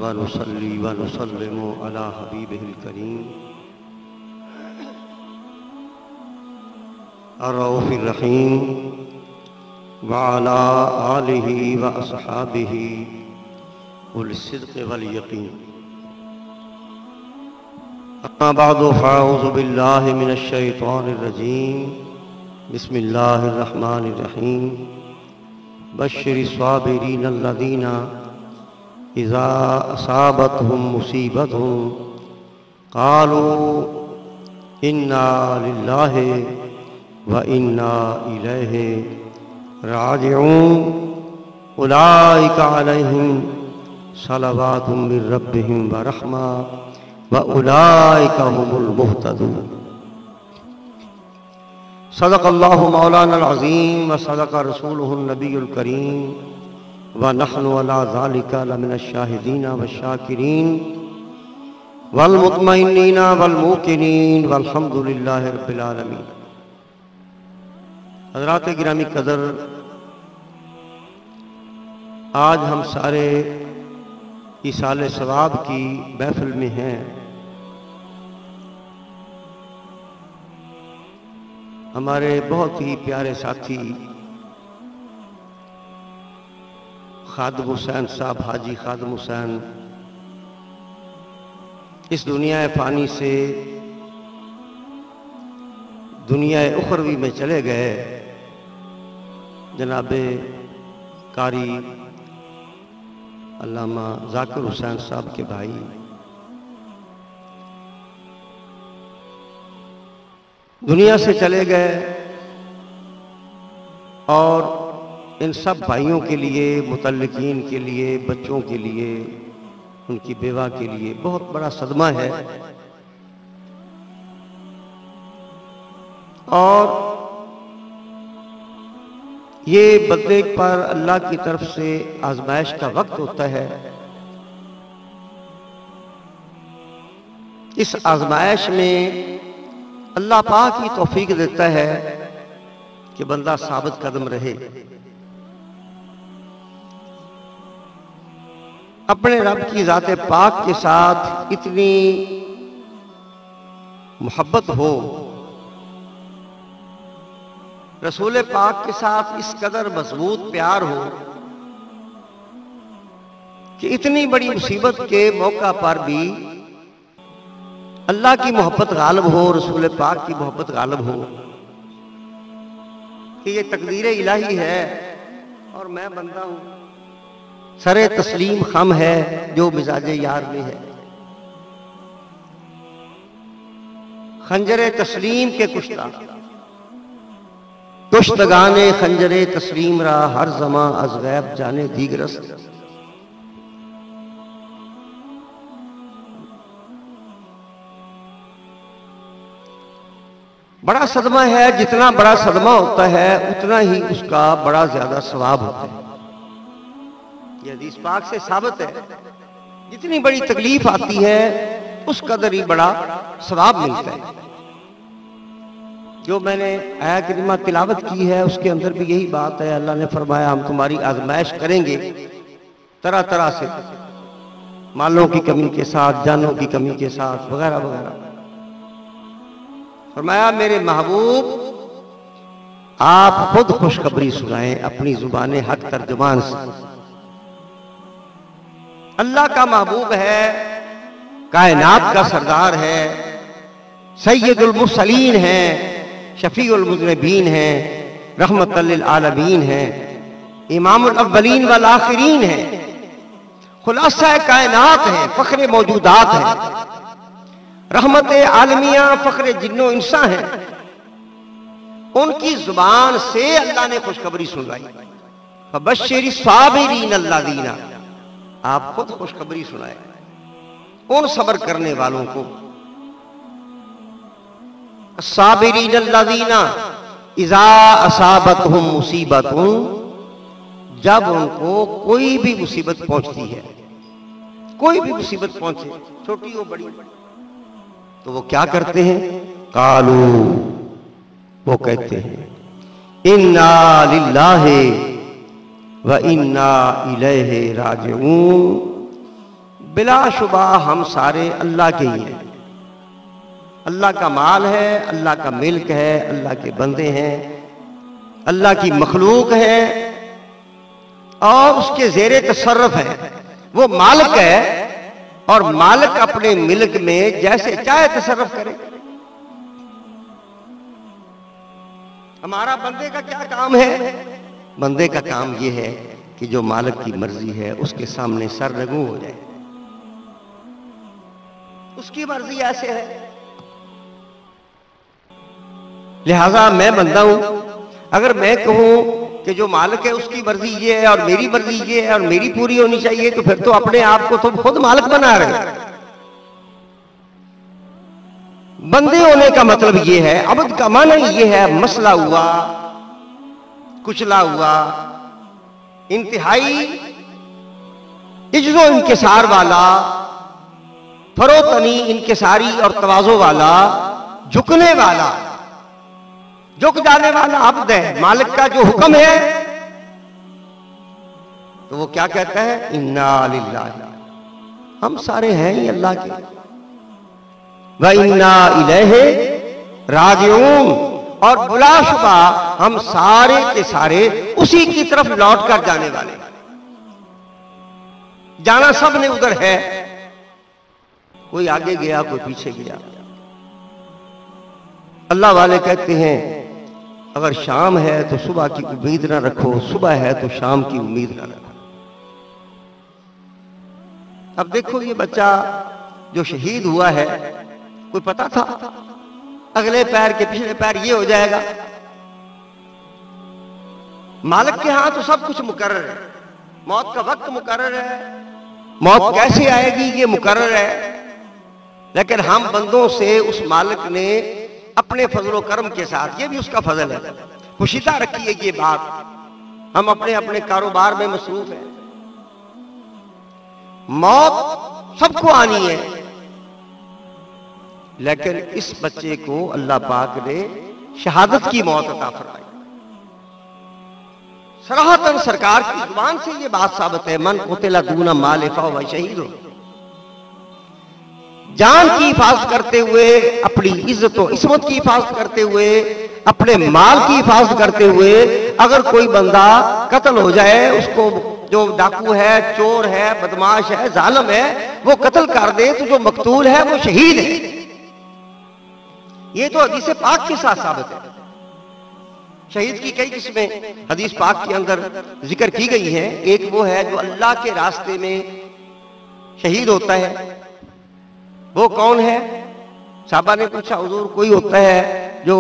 व नुसल्ली व नुसल्लिमु अला हबीबिहिल करीम अर्रऊफिर रहीम व अला आलिहि व अस्हाबिहि उल सिद्क़ वल यक़ीन। अम्मा बअदु फ़अऊज़ु बिल्लाहि मिनश शैतानिर रजीम। बिस्मिल्लाहिर रहमानिर रहीम। बश्शिरिस साबिरीन अल्लज़ीना इज़ा असाबतहुम मुसीबतुन क़ालू इन्ना लिल्लाहि व इन्ना इलैहि राजिऊन। उलाइका अलैहिम सलवातुम मिर रब्बिहिम व रहमा व उलाइका हुमुल मुहतदून। सदक़ल्लाहु मौलानल अज़ीम व सदक़ रसूलुहुन नबियुल करीम व नहनु अला ज़ालिका लमिनश शाहिदीन व शाकिरीन वल मुतमइन्नीन वल मूक़िनीन वल्हम्दुलिल्लाहि रब्बिल आलमीन। हज़रात गिरामी कदर, आज हम सारे इसाले सवाब की महफिल में हैं। हमारे बहुत ही प्यारे साथी खादिम हुसैन साहब, हाजी खादिम हुसैन इस दुनिया फ़ानी से दुनिया उखरवी में चले गए। जनाबे कारी अल्लामा ज़ाकिर हुसैन साहब के भाई दुनिया से चले गए और इन सब भाइयों के लिए, मुतल्लिकीन के लिए, बच्चों के लिए, उनकी बेवा के लिए बहुत बड़ा सदमा है। और ये बंदे पर अल्लाह की तरफ से आजमाइश का वक्त होता है। इस आजमाइश में अल्लाह पाक ही तौफीक देता है कि बंदा साबित कदम रहे, अपने रब की ज़ात पाक के साथ इतनी मोहब्बत हो, रसूल पाक के साथ इस कदर मजबूत प्यार हो कि इतनी बड़ी मुसीबत के मौका पर भी अल्लाह की मोहब्बत गालिब हो, रसूल पाक की मोहब्बत गालिब हो कि ये तकदीर इलाही है और मैं बंदा हूं। सरे तस्लीम खम है जो मिजाजे यार में है। खंजरे तस्लीम के कुश्ता दुश्तगाने खंजरे तस्लीम रा हर जमा अज गैब जाने दीगरस्त। बड़ा सदमा है, जितना बड़ा सदमा होता है उतना ही उसका बड़ा ज्यादा सवाब होता है। ये हदीस पाक से साबित है। जितनी बड़ी तकलीफ आती है उस कदर ही बड़ा सवाब मिलता है। जो मैंने आया करीमा तिलावत की है उसके अंदर भी यही बात है। अल्लाह ने फरमाया हम तुम्हारी आजमाइश करेंगे तरह तरह से, मालों की कमी के साथ, जानों की कमी के साथ, वगैरह वगैरह। फरमाया मेरे महबूब आप खुद खुशखबरी सुनाएं अपनी जुबान हक तर्जुमान से। अल्लाह का महबूब है, कायनात का सरदार है, सैयदुल मुरसलीन है, शफीउल मुज़निबीन है, रहमतल लिल आलमीन है, इमामुल अव्वलीन वल आखिरीन है, खुलासा कायनात है, फख्रे मौजूदात है, रहमत आलमिया, फख्रे जिन्नो इंसा है। उनकी जुबान से अल्लाह ने खुशखबरी सुनाई। फबश्शिरिस साबिरीन अल्लज़ीना, आप खुद खुशखबरी सुनाए उन सब्र करने वालों को। साबिरीन अल्लज़ीना इज़ा असाबतहुम मुसीबतुन, जब उनको कोई भी मुसीबत पहुंचती है, कोई भी मुसीबत पहुंचे, छोटी हो बड़ी, तो वो क्या करते हैं? कालू, वो कहते हैं इन्ना लिल्लाहि व इन्ना इलैहि राजिऊन, बिलाशुबा हम सारे अल्लाह के ही हैं। अल्लाह का माल है, अल्लाह का मिल्क है, अल्लाह के बंदे हैं, अल्लाह की मखलूक है और उसके ज़ेरे तसर्रुफ है। वो मालिक है और मालिक अपने मिल्क में जैसे चाहे तसर्रुफ करे। हमारा बंदे का क्या काम है? बंदे का काम यह है कि जो मालिक की मर्जी है उसके सामने सरनगू हो जाए। उसकी मर्जी ऐसे है, लिहाजा मैं बंदा हूं। अगर मैं कहूं कि जो मालिक है उसकी मर्जी ये है और मेरी मर्जी ये है और मेरी पूरी होनी चाहिए, तो फिर तो अपने आप को तो खुद मालिक बना रहे हैं। बंदे होने का मतलब ये है, अब्द का माना ये है मसला हुआ, कुचला हुआ, इंतहाई इज्जो इंकिसार वाला, फरोतनी इंकिसारी और तवाज़ो वाला, झुकने वाला, झुक जाने वाला अब्द है। मालिक का जो हुक्म है तो वो क्या कहता है? इन्ना लिल्लाहि, हम सारे हैं ही अल्लाह के, व इन्ना इलैहि राजिऊन, और बिलाशुबा हम सारे के सारे उसी की तरफ लौट कर जाने वाले। जाना सब ने उधर है, कोई आगे गया कोई पीछे गया। अल्लाह वाले कहते हैं अगर शाम है तो सुबह की उम्मीद ना रखो, सुबह है तो शाम की उम्मीद ना रखो। अब देखो ये बच्चा जो शहीद हुआ है, कोई पता था अगले पैर के पिछले पैर ये हो जाएगा? मालिक के यहां तो सब कुछ मुकर्रर है, मौत का वक्त मुकर्रर है, मौत कैसे आएगी ये मुकर्रर है। लेकिन हम बंदों से उस मालिक ने अपने फजलो करम के साथ, ये भी उसका फजल है, खुशीदा रखी है ये बात। हम अपने अपने कारोबार में मसरूफ हैं, मौत सबको आनी है, लेकिन इस बच्चे को अल्लाह पाक ने शहादत की मौत अता फरमाई। सराहतन सरकार की जुबान से ये बात साबित है, मन कुतिला दूना माल फहुव शहीद। जान की हिफाजत करते हुए, अपनी इज्जत और इस्मत की हिफाजत करते हुए, अपने माल की हिफाजत करते हुए अगर कोई बंदा कत्ल हो जाए, उसको जो डाकू है, चोर है, बदमाश है, जालिम है, वो कत्ल कर दे तो जो मकतूल है वो शहीद है। ये तो हदीस पाक के साथ साबित है। शहीद की कई किस्में हदीस पाक के अंदर जिक्र की गई है। एक वो है जो अल्लाह के रास्ते में शहीद होता है। वो कौन है? साहबा ने पूछा हुजूर कोई होता है जो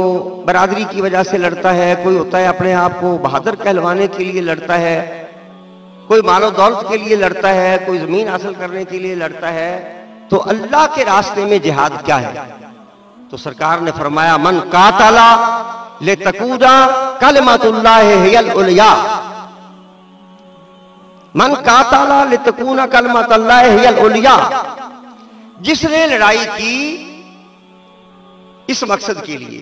बरादरी की वजह से लड़ता है, कोई होता है अपने आप को बहादुर कहलवाने के लिए लड़ता है, कोई मालो दौलत के लिए लड़ता है, कोई जमीन हासिल करने के लिए लड़ता है। तो अल्लाह के रास्ते में जिहाद क्या है? तो सरकार ने फरमाया मन कातला ले तकूना कलमतुल्लाहि हियल उलिया, मन कातला ले तकूना कलमतुल्लाहि हियल उलिया। जिसने लड़ाई की इस मकसद के लिए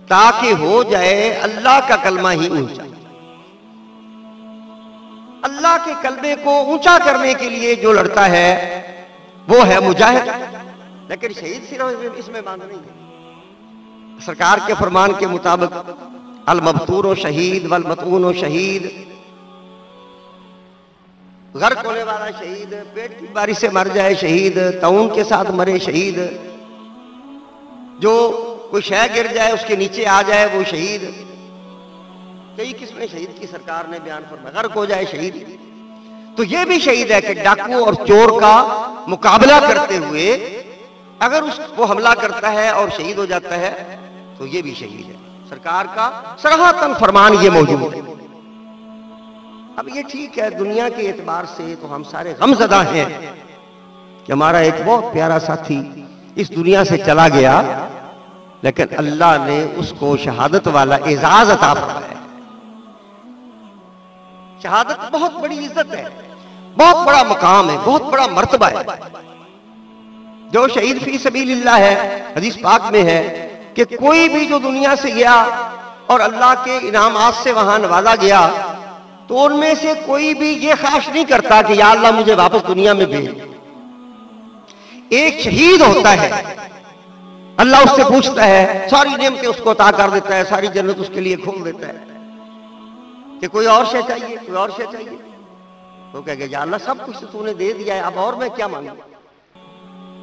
ताकि हो जाए अल्लाह का कलमा ही ऊंचा, अल्लाह के कलमे को ऊंचा करने के लिए जो लड़ता है वो है मुजाहिद। लेकिन शहीद सिर्फ इसमें बांध नहीं है। सरकार के फरमान के मुताबिक अल मबतूर शहीद वल मतऊन शहीद, गर्क होने वाला शहीद, पेट की बीमारी से मर जाए शहीद, ताउन के साथ मरे शहीद, जो कोई शय गिर जाए उसके नीचे आ जाए वो शहीद। कई किस्में शहीद की सरकार ने बयान फरमाया। गर्क हो जाए शहीद, तो ये भी शहीद है कि डाकू और चोर का मुकाबला करते हुए अगर उसको हमला करता है और शहीद हो जाता है तो ये भी शहीद है। सरकार का सराहतन फरमान ये मौजूद है। अब ये ठीक है, दुनिया के एतबार से तो हम सारे गमज़दा हैं कि हमारा एक बहुत प्यारा साथी इस दुनिया से चला गया, लेकिन अल्लाह ने उसको शहादत वाला एजाज अता फरमाया। शहादत बहुत बड़ी इज्जत है, बहुत बड़ा मकाम है, बहुत बड़ा मर्तबा है। जो शहीद फी सबीलिल्लाह है, हदीस पाक में है कि कोई भी जो दुनिया से गया और अल्लाह के इनामात से वहां नवाजा गया, तो उनमें से कोई भी ये ख्वाहिश नहीं करता कि या अल्लाह मुझे वापस दुनिया में भेज। एक शहीद होता है, अल्लाह उससे पूछता है, सारी नेमतें उसको अता कर देता है, सारी जन्नत उसके लिए खोल देता है कि कोई और शय चाहिए, कोई और शय चाहिए। तो कहेगा या अल्लाह सब कुछ तूने दे दिया है, अब और मैं क्या मांगू।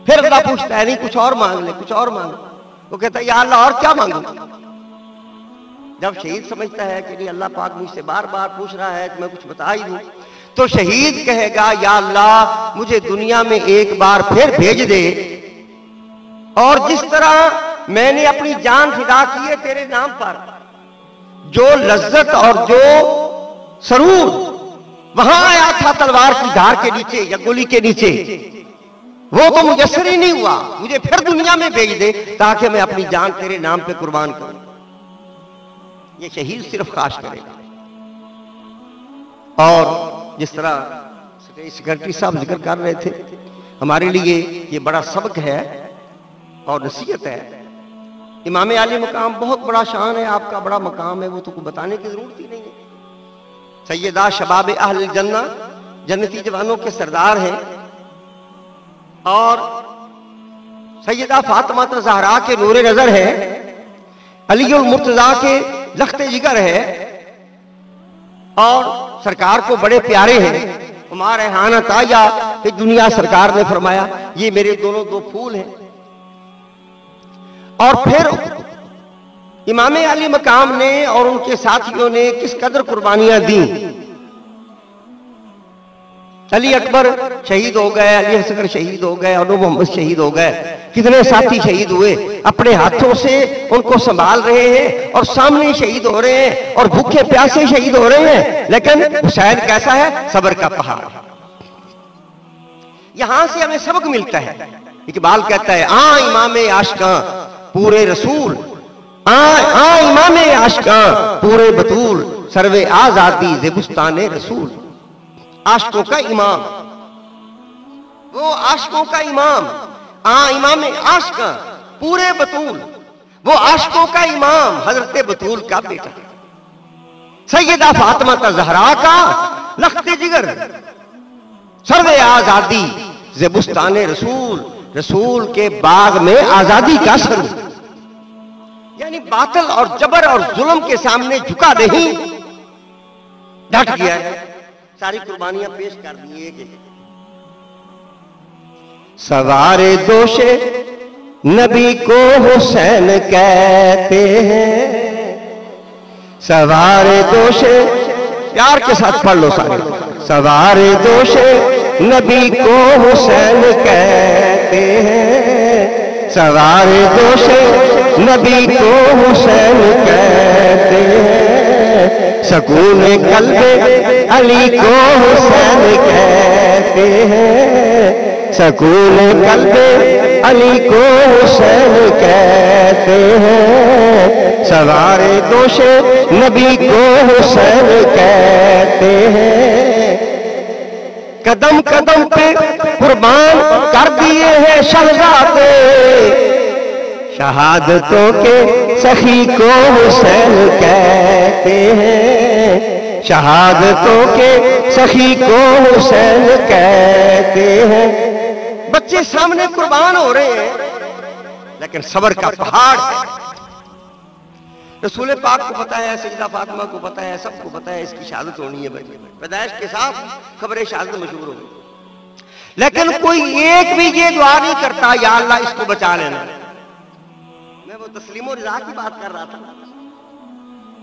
फिर अल्लाह पूछता है नहीं कुछ और मांग ले, कुछ और मांग। वो कहता है या अल्लाह और क्या मांगू। जब शहीद समझता है कि नहीं अल्लाह पाक मुझसे बार बार पूछ रहा है कि मैं कुछ बता ही दूं, तो शहीद कहेगा या अल्लाह मुझे दुनिया में एक बार फिर भेज दे, और जिस तरह मैंने अपनी जान फिदा की है तेरे नाम पर, जो लज्जत और जो सरूर वहां आया था तलवार की धार के नीचे या गोली के नीचे, वो तो मुयस्सर ही नहीं हुआ, मुझे फिर दुनिया में भेज दे ताकि मैं अपनी जान तेरे नाम पे कुर्बान करूं। ये शहीद सिर्फ खास करेगा। और जिस तरह सेक्रेटरी साहब जिक्र कर रहे थे, हमारे लिए ये बड़ा सबक है और नसीहत है। इमाम आली मकाम बहुत बड़ा शान है, आपका बड़ा मकाम है, वो तो कोई बताने की जरूरत ही नहीं है। सैयदा शबाब अहल जन्ना, जन्नती जवानों के सरदार हैं, और सैयदा फातिमा ज़हरा के नूरे नजर है, अली और मुर्तजा के लख्ते जिगर है, और सरकार को बड़े प्यारे हैं। उमार रेहाना ताया फिर दुनिया सरकार ने फरमाया ये मेरे दोनों दो फूल हैं। और फिर इमाम अली मकाम ने और उनके साथियों ने किस कदर कुर्बानियां दी। अली अकबर शहीद हो गए, अली असगर शहीद हो गए, अनू मोहम्मद शहीद हो गए, कितने साथी शहीद हुए, अपने हाथों से उनको संभाल रहे हैं और सामने शहीद हो रहे हैं और भूखे प्यासे शहीद हो रहे हैं। लेकिन हुसैन कैसा है, सब्र का पहाड़। यहां से हमें सबक मिलता है। इकबाल कहता है आ इमाम आशिकां पूरे रसूल, आ इमाम आशिकां पूरे बतूल, सर्वे आजादी ज़ेबुस्ताने रसूल। आशिकों का इमाम, वो आशिकों का इमाम, इमाम आशिका पूरे बतूल, वो आशिकों का इमाम हजरत बतूल का बेटा, सैयदा फातिमा ज़हरा का लख्ते जिगर, सर्वे आजादी ज़ेबुस्ताने रसूल, रसूल के बाग में आजादी का सरूर। यानी बातिल और जबर और जुल्म के सामने झुका नहीं, डट गया है, सारी कुर्बानियां पेश कर दी। एक सवारे दोषे नबी को हुसैन कहते हैं, सवारे दोषे, प्यार के साथ पढ़ लो सारे, सवारे दोषे नबी को हुसैन कहते हैं, सवारे दोषे नबी को हुसैन कहते हैं, सकून कल्बे अली को हुसैन कहते हैं, सकून कल्बे अली को हुसैन कहते हैं, सवारे दोषे नबी को हुसैन कहते हैं। कदम कदम पे कुर्बान कर दिए हैं शहजादे, शहादतों के सखी को हुसैन कहते हैं, शहादतों के सखी को हुसैन कहते हैं। बच्चे सामने कुर्बान हो रहे हैं, लेकिन सब्र का पहाड़ है। रसूल पाक को पता है, सैयदा फातिमा को पता है, सबको पता है इसकी शहादत होनी है, पैदाइश के साथ खबर शहादत मशहूर हो गई। लेकिन कोई एक भी ये दुआ नहीं करता या अल्लाह इसको बचा लेना। मैं वो तस्लीम रिज़ा की बात कर रहा था।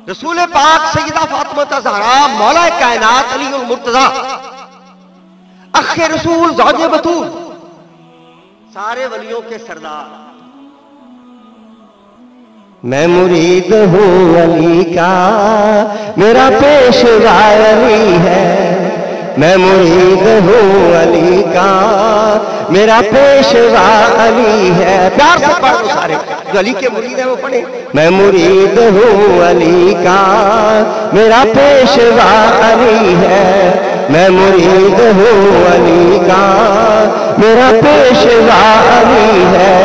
रसूल पाक सैयदा फातिमा ज़हरा मौला कायनात अली और मुर्तज़ा अखे रसूल ज़ौजे बतूल, सारे वलियों के सरदार। मैं मुरीद हूँ अली का, मेरा पेशवा अली है, मैं मुरीद हूँ अली का, मेरा पेशवा अली है। प्यार से पढ़ो सारे, जो अली के मुरीद है वो पढ़े। मैं मुरीद हूँ अली का, मेरा पेशवा अली है, मैं मुरीद हूँ अली का, मेरा पेशवा अली है।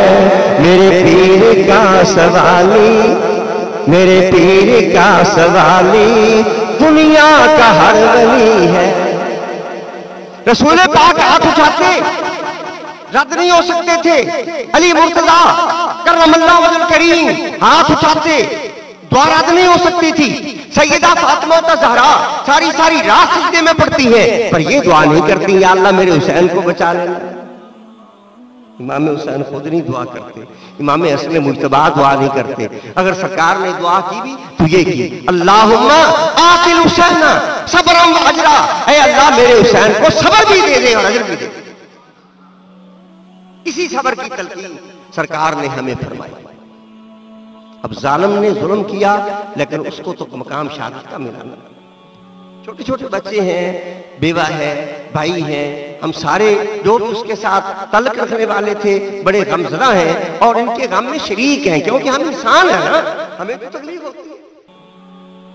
मेरे पीर का सवाली, मेरे पीर का सवाली, दुनिया का हर वली है। रसूल पाक हाथ उठाते, रद्द नहीं हो सकते थे। अली मुर्तजा करमल्लाहु वजहुल करीम हाथ उठाते, दुआ रद्द नहीं हो सकती थी। सैयदा फातिमा ज़हरा सारी सारी रात सजदे में पड़ती है, पर ये दुआ नहीं करती या अल्लाह मेरे हुसैन को बचा लेना। इमाम हुसैन खुद नहीं दुआ करते, इमाम हसन मुज्तबा दुआ नहीं करते। अगर सरकार ने दुआ की भी तो ये की, अल्लाहुम्मा आतिल हुसैन सब्रम व अजरा, ऐ अल्लाह मेरे हुसैन को सब्र भी दे दे और अजर भी दे दे। इसी सब्र की तलकीन सरकार ने हमें फरमाई। अब जालिम ने जुल्म किया, लेकिन उसको तो मकाम शहादत का मिला ना। छोटे छोटे बच्चे हैं, बेवा है, भाई हैं, हम सारे जो भी उसके साथ तल्लुक रखने वाले थे बड़े गमज़दा हैं और इनके गम में शरीक हैं, क्योंकि हम इंसान हैं ना, हमें भी तकलीफ होती है।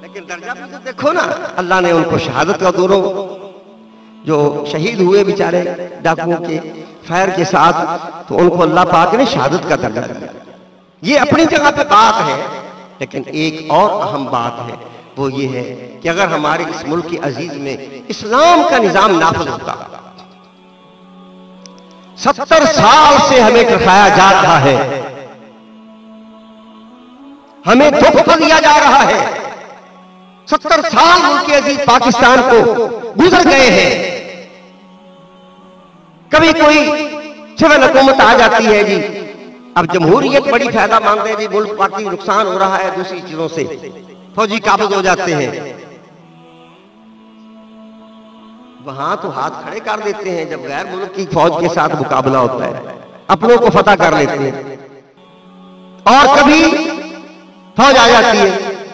लेकिन दर्जा भी तो देखो ना, अल्लाह ने उनको शहादत का दोनों जो शहीद हुए बेचारे डाकुओं के फायर के साथ, तो उनको अल्लाह पाक ने शहादत का दर्जा दिया। ये अपनी जगह पे बात है, लेकिन एक और अहम बात है, वो ये है कि अगर हमारे इस मुल्क की अजीज में इस्लाम का निजाम नाफिज होता। 70 साल से हमें दिखाया जा रहा है, हमें धोखा दिया जा रहा है। 70 साल मुल्क अजीज पाकिस्तान को गुजर गए हैं। कभी कोई सिविल हुकूमत आ जाती है जी, अब जमहूरियत बड़ी फायदा मानते हैं जी, मुल्क पार्टी नुकसान हो रहा है दूसरी चीजों से, फौजी काबिज हो जाते हैं। वहां तो हाथ खड़े कर देते हैं जब गैर मुल्क की फौज के साथ मुकाबला होता है, अपनों को फतह कर लेते हैं। और कभी फौज आ जाती है,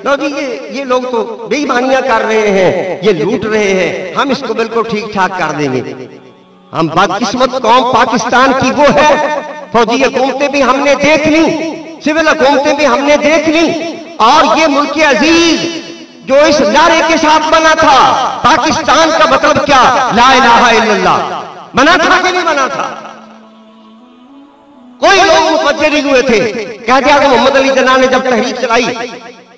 लो जी ये लोग तो बेईमानियां कर रहे हैं, ये लूट रहे हैं, हम इसको बिल्कुल ठीक ठाक कर देंगे। हम बदकिस्मत कौम पाकिस्तान की वो है, फौजी हुकूमतें भी हमने देख ली, सिविल हुकूमतें भी हमने देख ली, और ये मुल्क अजीज जो इस नारे के साथ बना था, पाकिस्तान का मतलब क्या, ला इलाहा इल्लल्लाह, बना था कि नहीं बना था? कोई लोग मुतवज्जे नहीं हुए थे। कह दिया कि मोहम्मद अली जिन्ना ने जब तहरीक चलाई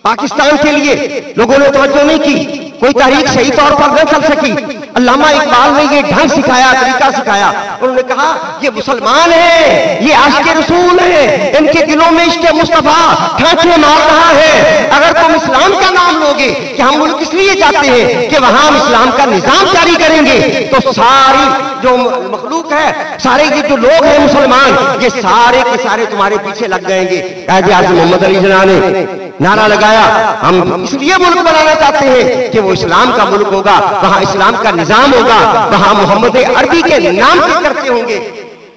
पाकिस्तान के लिए, लोगों ने तवज्जो नहीं की, कोई तहरीक सही तौर पर न चल सकी। अल्लामा इकबाल ने ये ढंग सिखाया, तरीका सिखाया। उन्होंने कहा ये मुसलमान है, ये आशिक़े रसूल है, इनके दिलों में इश्क़े मुस्तफा ठांचे मार रहा है। अगर तुम इस्लाम का नाम लोगे कि हम मुल्क इसलिए चाहते हैं कि वहां हम इस्लाम का निजाम जारी करेंगे, तो सारी जो मखलूक है, सारे ये जो लोग हैं मुसलमान, ये सारे के सारे तुम्हारे पीछे लग जाएंगे। आज मोहम्मद अली जिन्ना ने नारा लगाया, हम इसलिए मुल्क बनाना चाहते हैं कि वो इस्लाम का मुल्क होगा, वहां इस्लाम का निजाम होगा, वहां मोहम्मद अरबी के नाम पे करते होंगे।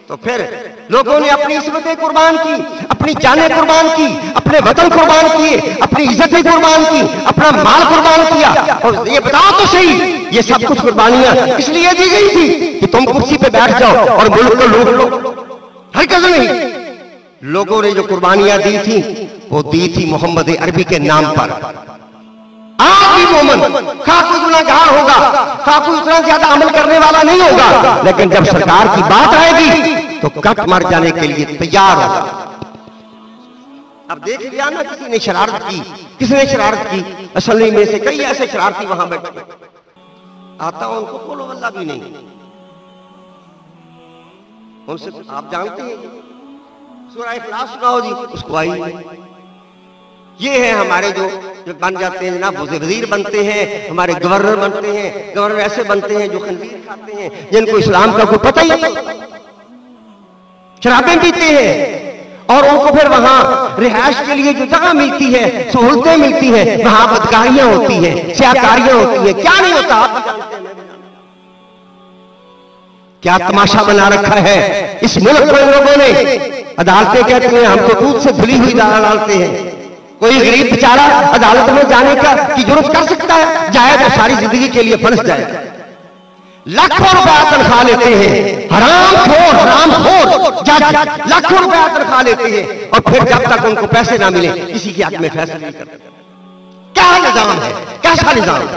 तो फिर लोगों ने अपनी इस्मतें कुर्बान की, अपनी जानें कुर्बान की, अपने वतन कुर्बान किए, अपनी इज्जतें कुर्बान की, अपना माल कुर्बान किया। और ये बताओ तो सही, ये सब कुछ कुर्बानियां इसलिए दी गई थी कि तुम कुर्सी पे बैठ जाओ और मुल्क को लूट लो? हरगिज़ नहीं। लोगों ने जो कुर्बानियां दी थी वो दी थी मोहम्मद अरबी के नाम पर। आज भी मोमन खा कोई गुनाहगार होगा, खा कोई उतना ज्यादा अमल करने वाला नहीं होगा, लेकिन जब सरकार की बात आएगी तो कट मर जाने के लिए तैयार होगा। अब देख लिया ना, किसी ने शरारत की, किसने शरारत की? असली में से कई ऐसे शरारती वहां बैठे, आता उनको बोलो अल्लाह भी नहीं, उनसे आप जानते हैं सूरह इखलास सुनाओ जी, उसको आई। ये है हमारे जो बन जाते हैं ना, वजीर बनते हैं, हमारे गवर्नर बनते हैं। गवर्नर ऐसे बनते हैं जो खंजीर खाते हैं, जिनको इस्लाम का कोई पता ही नहीं, शराबें पीते हैं, और उनको फिर वहां रिहायश के लिए जो जगह मिलती है, सहूलतें मिलती है, वहां बदकारियां होती है, स्याकारियां होती है। क्या नहीं होता आप जानते हैं, क्या तमाशा बना रखा है इस मुल्क में लोगों ने। अदालतें कहती हैं हम तो दूध से धुली हुई दाल डालते हैं। कोई गरीब बेचारा अदालत में जाने का की जरूरत कर सकता है? जाए तो सारी जिंदगी के लिए फंस जाए। लाखों रुपया तनख्वाह लेते हैं, हरामखोर जज लाखों रुपया तनख्वाह लेते हैं, और फिर जब तक उनको पैसे ना मिले किसी के हक में फैसला नहीं करते। क्या निजाम है, कैसा निजाम?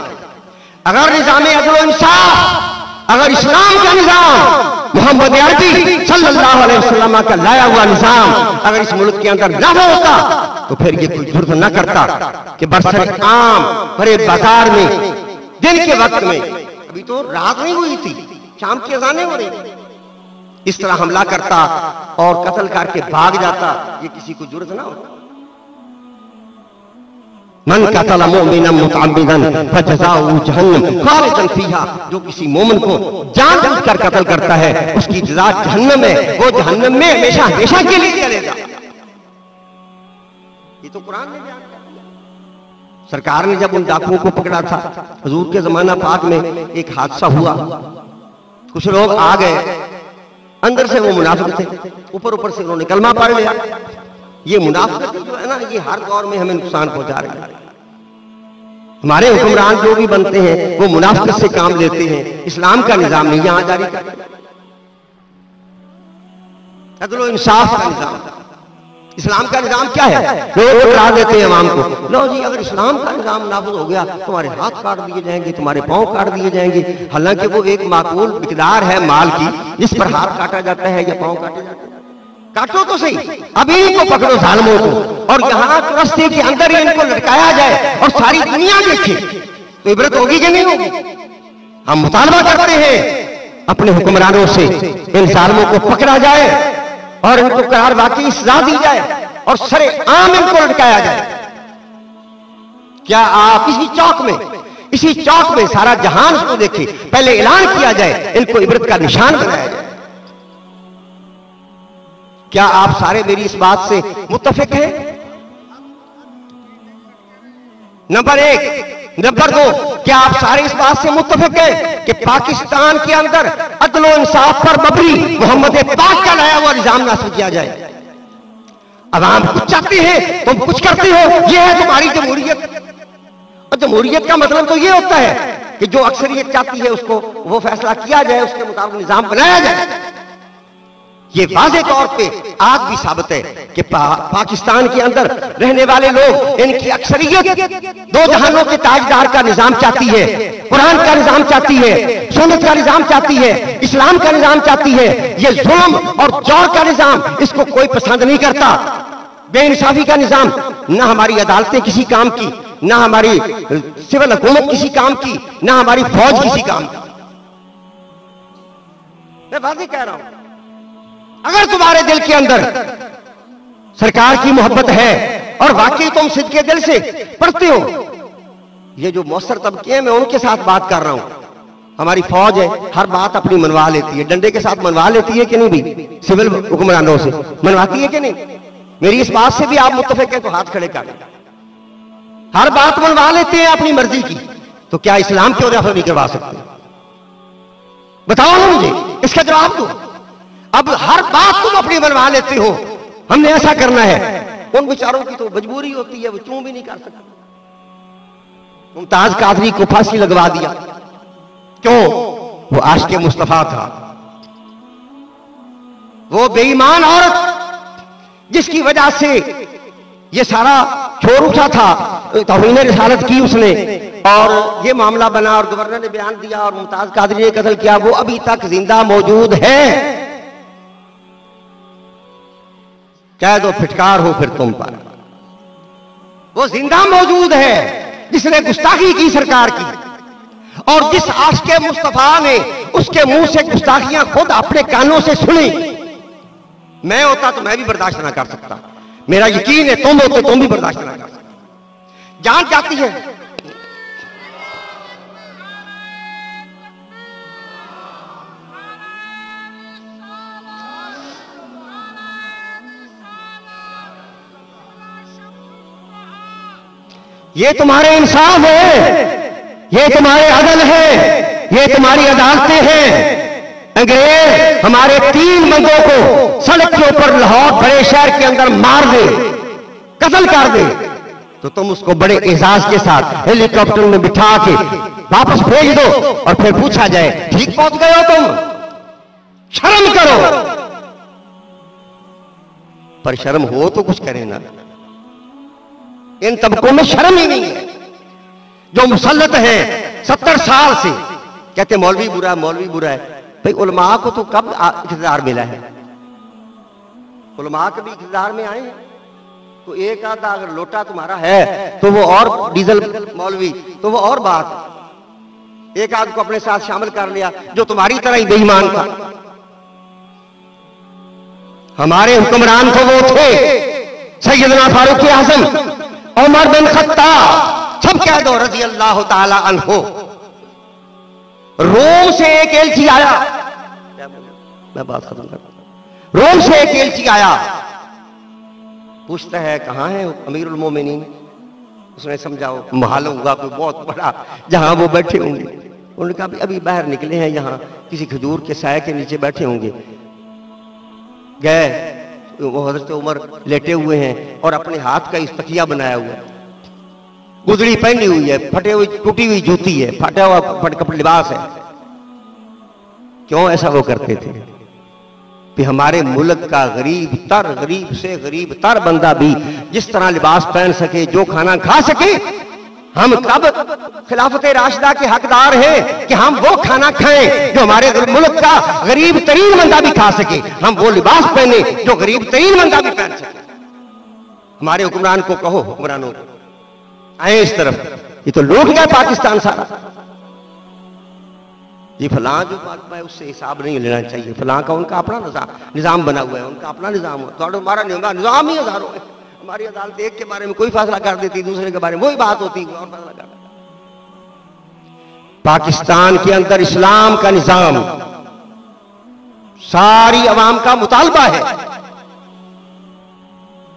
अगर निजाम अदल और इंसाफ, अगर इस्लाम का निजाम, मोहम्मद अरबी सल्लल्लाहु अलैहि वसल्लम का लाया हुआ निजाम अगर इस मुल्क के अंदर लागू होता, तो फिर ये कोई जरूरत न करता कि बरसर आम बड़े बाजार में दिन के वक्त में, अभी तो रात नहीं हुई थी, शाम की अजानें हो रही, इस तरह हमला करता और कत्ल करके भाग जाता, ये किसी को जुर्रत ना होता। मन कतल मोमिनन मुतअम्मिदन फजज़ाउ जहन्नम खालिदन फीहा, जो किसी मोमिन को जानबूझकर कत्ल करता है उसकी सजा जहन्नम है, वो जहन्नम में हमेशा हमेशा के लिए चलेगा। ये तो कुरान ने बयान कर दिया। सरकार ने जब उन डाकुओं को पकड़ा था, हुजूर के जमाना पाक में एक हादसा हुआ, कुछ लोग आ गए, अंदर से वो मुनाफिक थे, ऊपर से उन्होंने कलमा पढ़ लिया। ये मुनाफिक जो है ना, ये हर दौर में हमें नुकसान पहुंचा रहे हैं। हमारे हुक्मरान जो भी बनते हैं वो मुनाफिक से काम लेते हैं, इस्लाम का निजाम नहीं यहां जारी करते। अदल इंसाफ का निजाम, इस्लाम का निजाम क्या है? लोग डरा देते हैं अवाम को, लो जी अगर इस्लाम का निजाम नाफिज हो गया तुम्हारे हाथ काट दिए जाएंगे, तुम्हारे पांव काट दिए जाएंगे। हालांकि वो एक माकूल मिकदार है माल की जिस पर हाथ काटा जाता है या पांव काटे जाते हैं। काटो तो सही, अभी इनको पकड़ो जालिमों को, और यहाँ रस्ते के अंदर ही इनको लटकाया जाए और सारी दुनिया देखे, तो इबरत होगी कि नहीं होगी? हम मुतालबा करते हैं अपने हुक्मरानों से इन जालिमों को पकड़ा जाए और इनको करार वाकई सजा दी जाए और सरे आम इनको लटकाया जाए। क्या आप इसी चौक में सारा जहान उसको देखे, पहले ऐलान किया जाए, इनको इबरत का निशान बनाया जाए। क्या आप सारे मेरी इस बात से मुत्तफिक हैं? नंबर 1। नंबर 2, क्या आप सारे इस बात से मुत्तफिक हैं कि पाकिस्तान के अंदर अदल और इंसाफ पर मबनी मोहम्मद पाक का लाया हुआ निजाम नाफिज किया जाए? अवाम कुछ चाहते हैं, तुम कुछ करते हो, यह है तुम्हारी जमहूरियत। और जमहूरियत का मतलब तो यह होता है कि जो अक्सरियत चाहती है उसको वो फैसला किया जाए, उसके मुताबिक निजाम बनाया जाए। ये वाज़े तौर पे आज भी साबित है कि पाकिस्तान के अंदर रहने वाले लोग, इनकी अक्सरियत दो जहानों के ताजदार का निजाम चाहती है, कुरान का निजाम चाहती है, सुन्नत का निजाम चाहती है, इस्लाम का निजाम चाहती है। ये जुल्म और जौर का निजाम इसको कोई पसंद नहीं करता। बेइंसाफी का निजाम ना हमारी अदालतें किसी काम की, ना हमारी सिविल हुकूमत किसी काम की, ना हमारी फौज किसी काम की। मैं वाज़ेह कह रहा हूं, अगर तुम्हारे दिल के अंदर सरकार की मोहब्बत है और वाकई तुम सिद्के दिल से पढ़ते हो, ये जो मौसर तबके हैं मैं उनके साथ बात कर रहा हूं। हमारी फौज है, हर बात अपनी मनवा लेती है, डंडे के साथ मनवा लेती है कि नहीं भी? सिविल हुक्मरानों से मनवाती है कि नहीं? मेरी इस बात से भी आप मुत्तफिक हैं तो हाथ खड़े कर। हर बात मनवा लेते हैं अपनी मर्जी की, तो क्या इस्लाम क्यों दफा नहीं करवा सकते? बताओ ना मुझे, इसका जवाब दो। अब हर बात तुम अपनी बनवा लेते हो, हमने ऐसा करना है। उन बेचारों की तो मजबूरी होती है, वो क्यों भी नहीं कर सकते। मुमताज कादरी को फांसी लगवा दिया, क्यों? वो आशिक़े मुस्तफा था। वो बेईमान औरत जिसकी वजह से ये सारा शोर उठा था, तौहीन रिसालत की उसने, और ये मामला बना और गवर्नर ने बयान दिया और मुमताज कादरी ने कत्ल किया, वो अभी तक जिंदा मौजूद है। कह दो फिटकार हो फिर तुम पर, वो जिंदा मौजूद है जिसने गुस्ताखी की सरकार की, और जिस आशिक़े मुस्तफा ने उसके मुंह से गुस्ताखियां खुद अपने कानों से सुनी। मैं होता तो मैं भी बर्दाश्त ना कर सकता, मेरा यकीन है तुम होते तुम भी बर्दाश्त ना कर सकते। जान जाती है। ये तुम्हारे इंसाफ है, ये तुम्हारे अदल है, ये तुम्हारी अदालतें हैं। अंग्रेज हमारे 3 बंदों को सड़क के ऊपर लाहौर बड़े शहर के अंदर मार दे, कत्ल कर दे, तो तुम उसको बड़े एजाज के साथ हेलीकॉप्टर में बिठा के वापस भेज दो और फिर पूछा जाए ठीक पहुंच गए हो तुम? शर्म करो। पर शर्म हो तो कुछ करें ना। इन तबकों में शर्म ही नहीं है जो मुसल्लत है 70 साल से, कहते मौलवी बुरा है, मौलवी बुरा है। भाई उलमा को तो कब इक़्तिदार मिला है? उलमा कभी इक़्तिदार में आए? तो एक आधा अगर लोटा तुम्हारा है तो वो और डीजल मौलवी, तो वो और बात। एक आध को अपने साथ शामिल कर लिया जो तुम्हारी तरह ही बेईमान था। हमारे हुक्मरान तो वो थे सैयदना फारूक आजम, उमर बिन खत्ताब, सब कह दो रजी अल्लाह ताला अन्हो। रोम से एक एलची आया, मैं बात खत्म करता। रोम से एक एलची आया, पूछता है कहां है अमीरुल मोमिनीन। उसने समझाओ मालूम होगा कोई बहुत बड़ा जहां वो बैठे होंगे। उन्होंने कहा अभी बाहर निकले हैं, यहाँ किसी खजूर के साए के नीचे बैठे होंगे। गए, वो हजरत उमर लेटे हुए हैं और अपने हाथ का इस तकिया बनाया हुआ है, गुदड़ी पहनी हुई है, फटे हुई टूटी हुई जूती है, फटा हुआ कपड़ा लिबास है। क्यों ऐसा वो करते थे कि हमारे मुल्क का गरीब से गरीब तर बंदा भी जिस तरह लिबास पहन सके, जो खाना खा सके। हम कब खिलाफत राशिदा के हकदार हैं कि हम वो खाना खाएं जो हमारे मुल्क का गरीब तरीन बंदा भी खा सके, हम वो लिबास पहने जो गरीब तरीन बंदा भी पहन सके। हमारे हुक्मरान को कहो, हुक्मरानों को आए इस तरफ, ये तो लूट गया पाकिस्तान सारा। ये फलां जो बात है उससे हिसाब नहीं लेना चाहिए, फलां का उनका अपना निजाम बना हुआ है, उनका अपना निजाम हो, तो हमारा निजाम ही हजारों है। हमारी अदालत एक के बारे में कोई फैसला कर देती, दूसरे के बारे में वही बात होती, और फैसला कर। पाकिस्तान के अंदर इस्लाम का निजाम सारी अवाम का मुतालबा है,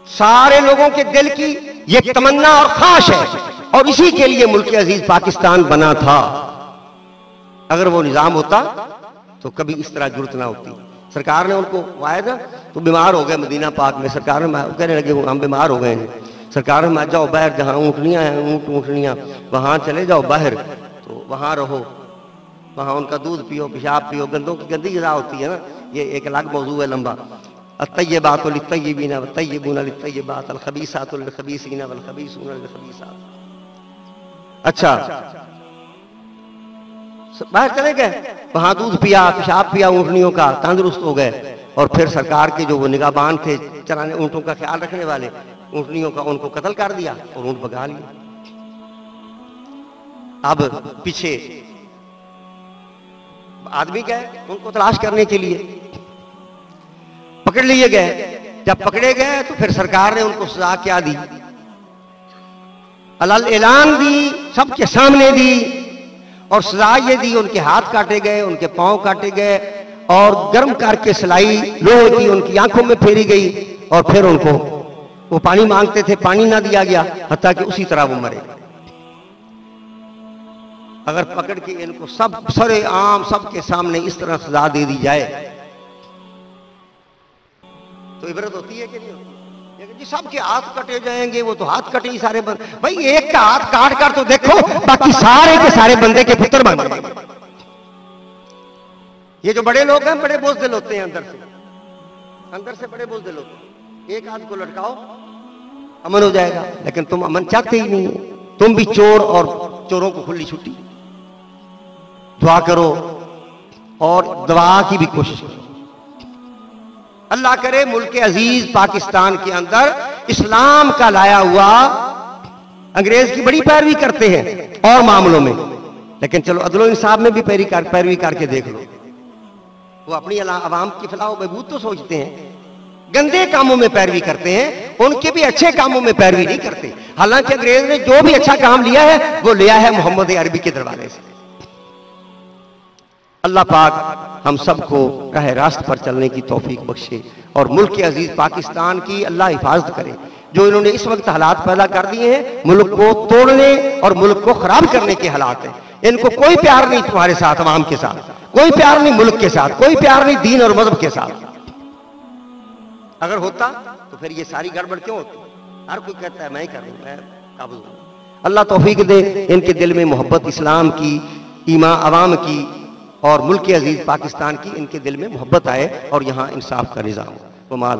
सारे लोगों के दिल की ये तमन्ना और ख्वाहिश है, और इसी के लिए मुल्क अजीज पाकिस्तान बना था। अगर वो निजाम होता तो कभी इस तरह जरूरत ना होती। सरकार ने उनको आया था तो बीमार हो गए मदीना पाक में, सरकार ने कहने लगे हम बीमार हो गए हैं। सरकार में जाओ बाहर, जहां ऊँटनियां हैं ऊँटनियां वहां चले जाओ बाहर, तो वहां रहो, वहां उनका दूध पियो, पेशाब पियो। गंदों की गंदी ग़िज़ा होती है ना, ये एक अलग मौजू है लंबा। अत्तय्यबातु लित्तय्यबीना वत्तय्यबूना लित्तय्यबात अल-खबीसातु लिल-खबीसीना वल-खबीसूना लिल-खबीसात। अच्छा, बाहर चले गए, वहां दूध पिया, पेशाब पिया ऊँटनियों का, तंदुरुस्त हो गए। और फिर सरकार के जो वो निगाहबान थे, चराने ऊँटों का ख्याल रखने वाले, ऊँटनियों का, उनको कत्ल कर दिया और ऊँट भगा लिया। अब पीछे आदमी गए उनको तलाश करने के लिए, पकड़ लिए गए। जब पकड़े गए तो फिर सरकार ने उनको सजा क्या दी? अलल ऐलान दी, सबके सामने दी, और सजा ये दी उनके हाथ काटे गए, उनके पांव काटे गए, और गर्म करके सिलाई लोहे की उनकी आंखों में फेरी गई। और फिर उनको वो पानी मांगते थे, पानी ना दिया गया, हत्ता कि उसी तरह वो मरे। अगर पकड़ के इनको सब सरे आम सबके सामने इस तरह सजा दे दी जाए तो इबरत होती है कि नहीं होती? जी सबके हाथ कटे जाएंगे, वो तो हाथ कटे ही सारे बंद। भाई एक का हाथ काट कर तो देखो, बाकी सारे के सारे बंदे के पुत्र बन गए। ये जो बड़े लोग हैं बड़े बोझदिल होते हैं, अंदर से बड़े बोझदिल होते हैं। एक हाथ को लटकाओ अमन हो जाएगा, लेकिन तुम अमन चाहते ही नहीं है। तुम भी चोर, और चोरों को खुली छुट्टी। दुआ करो और दुआ की भी कोशिश करो। अल्लाह करे मुल्क अजीज पाकिस्तान के अंदर इस्लाम का लाया हुआ, अंग्रेज की बड़ी पैरवी करते हैं और मामलों में, लेकिन चलो अदलो इंसाफ में भी पैरवी करके देख लो। वो अपनी अवाम की फलाह बहबूद तो सोचते हैं, गंदे कामों में पैरवी करते हैं, उनके भी अच्छे कामों में पैरवी नहीं करते। हालांकि अंग्रेज ने जो भी अच्छा काम लिया है वो लिया है मोहम्मद अरबी के दरबारे से। अल्लाह पाक हम सबको राह रास्त पर चलने की तौफीक बख्शे और मुल्क अजीज पाकिस्तान की अल्लाह हिफाजत करे। जो इन्होंने इस वक्त हालात पैदा कर दिए हैं, मुल्क को तोड़ने और मुल्क को खराब करने के हालात हैं। इनको कोई प्यार नहीं तुम्हारे साथ, अवाम के साथ, कोई प्यार नहीं मुल्क के साथ, कोई प्यार नहीं दीन और मजहब के साथ। अगर होता तो फिर ये सारी गड़बड़ क्यों होती? हर कोई कहता है मैं ही कर रहा हूं, मैं काबू हूं। अल्लाह तौफीक दे, इनके दिल में मोहब्बत इस्लाम की, ईमान अवाम की और मुल्क अजीज पाकिस्तान की, इनके दिल में मोहब्बत आए और यहाँ इंसाफ का निज़ाम हो। वो माल